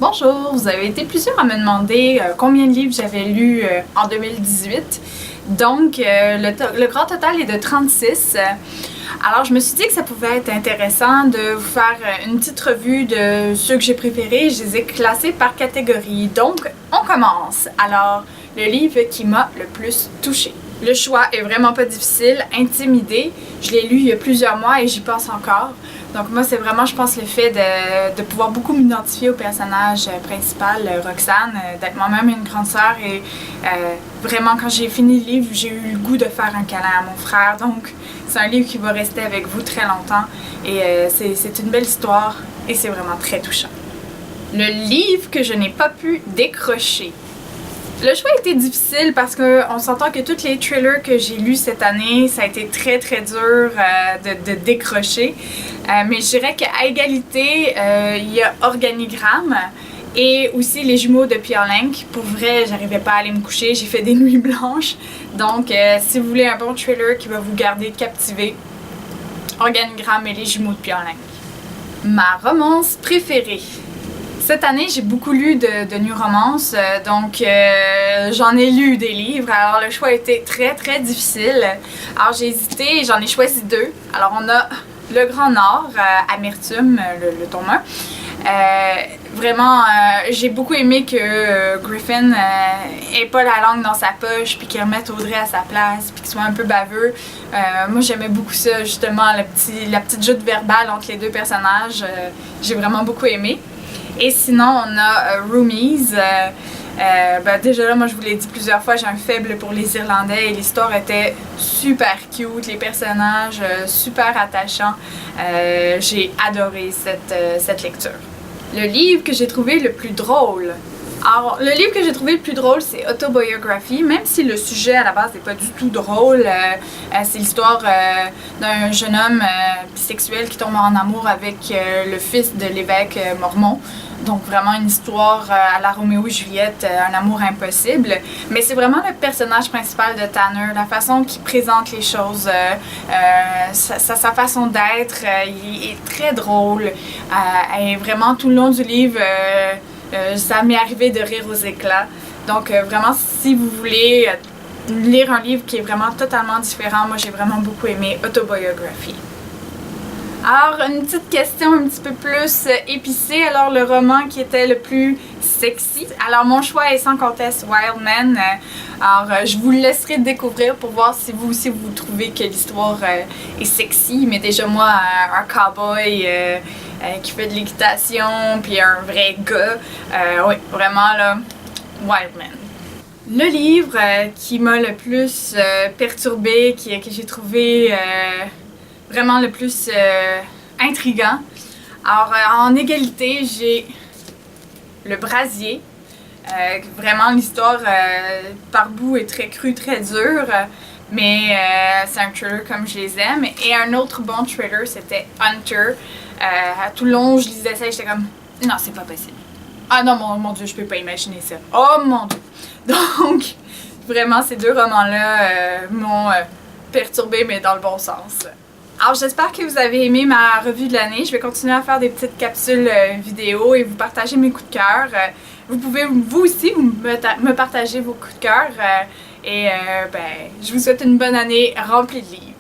Bonjour, vous avez été plusieurs à me demander combien de livres j'avais lus en 2018. Donc, le grand total est de 36. Alors, je me suis dit que ça pouvait être intéressant de vous faire une petite revue de ceux que j'ai préférés. Je les ai classés par catégorie. Donc, on commence. Alors, le livre qui m'a le plus touchée. Le choix est vraiment pas difficile. Intimidée, je l'ai lu il y a plusieurs mois et j'y pense encore. Donc moi, c'est vraiment, je pense, le fait de pouvoir beaucoup m'identifier au personnage principal, Roxane, d'être moi-même une grande sœur et vraiment, quand j'ai fini le livre, j'ai eu le goût de faire un câlin à mon frère. Donc, c'est un livre qui va rester avec vous très longtemps et c'est une belle histoire et c'est vraiment très touchant. Le livre que je n'ai pas pu décrocher. Le choix a été difficile parce qu'on s'entend que tous les thrillers que j'ai lus cette année, ça a été très très dur de décrocher. Mais je dirais qu'à égalité, il y a Organigramme et aussi Les Jumeaux de Pierre Lenk. Pour vrai, j'arrivais pas à aller me coucher, j'ai fait des nuits blanches. Donc, si vous voulez un bon thriller qui va vous garder captivé, Organigramme et Les Jumeaux de Pierre Lenk. Ma romance préférée. Cette année, j'ai beaucoup lu de new romance, donc j'en ai lu des livres, alors le choix a été très très difficile. Alors j'ai hésité et j'en ai choisi deux. Alors on a Le Grand Nord, Amertume, le tome 1. Vraiment, j'ai beaucoup aimé que Griffin ait pas la langue dans sa poche, puis qu'il remette Audrey à sa place, puis qu'il soit un peu baveux. Moi, j'aimais beaucoup ça, justement, la petite joute verbale entre les deux personnages. J'ai vraiment beaucoup aimé. Et sinon, on a Roomies. Déjà là, moi je vous l'ai dit plusieurs fois, j'ai un faible pour les Irlandais et l'histoire était super cute, les personnages super attachants. J'ai adoré cette lecture. Le livre que j'ai trouvé le plus drôle. Alors, le livre que j'ai trouvé le plus drôle, c'est Autobiographie, même si le sujet à la base n'est pas du tout drôle. C'est l'histoire d'un jeune homme bisexuel qui tombe en amour avec le fils de l'évêque mormon. Donc vraiment une histoire à la Roméo et Juliette, un amour impossible. Mais c'est vraiment le personnage principal de Tanner, la façon qu'il présente les choses, sa façon d'être, il est très drôle. Et vraiment tout le long du livre, ça m'est arrivé de rire aux éclats. Donc vraiment, si vous voulez lire un livre qui est vraiment totalement différent, moi j'ai vraiment beaucoup aimé Autobiographie. Alors, une petite question un petit peu plus épicée. Alors, le roman qui était le plus sexy. Alors, mon choix est sans conteste Wildman. Alors, je vous le laisserai découvrir pour voir si vous aussi vous trouvez que l'histoire est sexy. Mais déjà, moi, un cowboy qui fait de l'équitation, puis un vrai gars. Oui, vraiment, là, Wildman. Le livre qui m'a le plus perturbée, que j'ai trouvé vraiment le plus intriguant. Alors, en égalité, j'ai Le Brasier. Vraiment, l'histoire par bout est très crue, très dure, mais c'est un thriller comme je les aime. Et un autre bon thriller, c'était Hunter. Tout le long, je lisais ça et j'étais comme, non, c'est pas possible. Ah non, mon Dieu, je peux pas imaginer ça. Oh mon Dieu! Donc, vraiment, ces deux romans-là m'ont perturbée, mais dans le bon sens. Alors j'espère que vous avez aimé ma revue de l'année. Je vais continuer à faire des petites capsules vidéo et vous partager mes coups de cœur. Vous pouvez vous aussi me partager vos coups de cœur. Je vous souhaite une bonne année remplie de livres.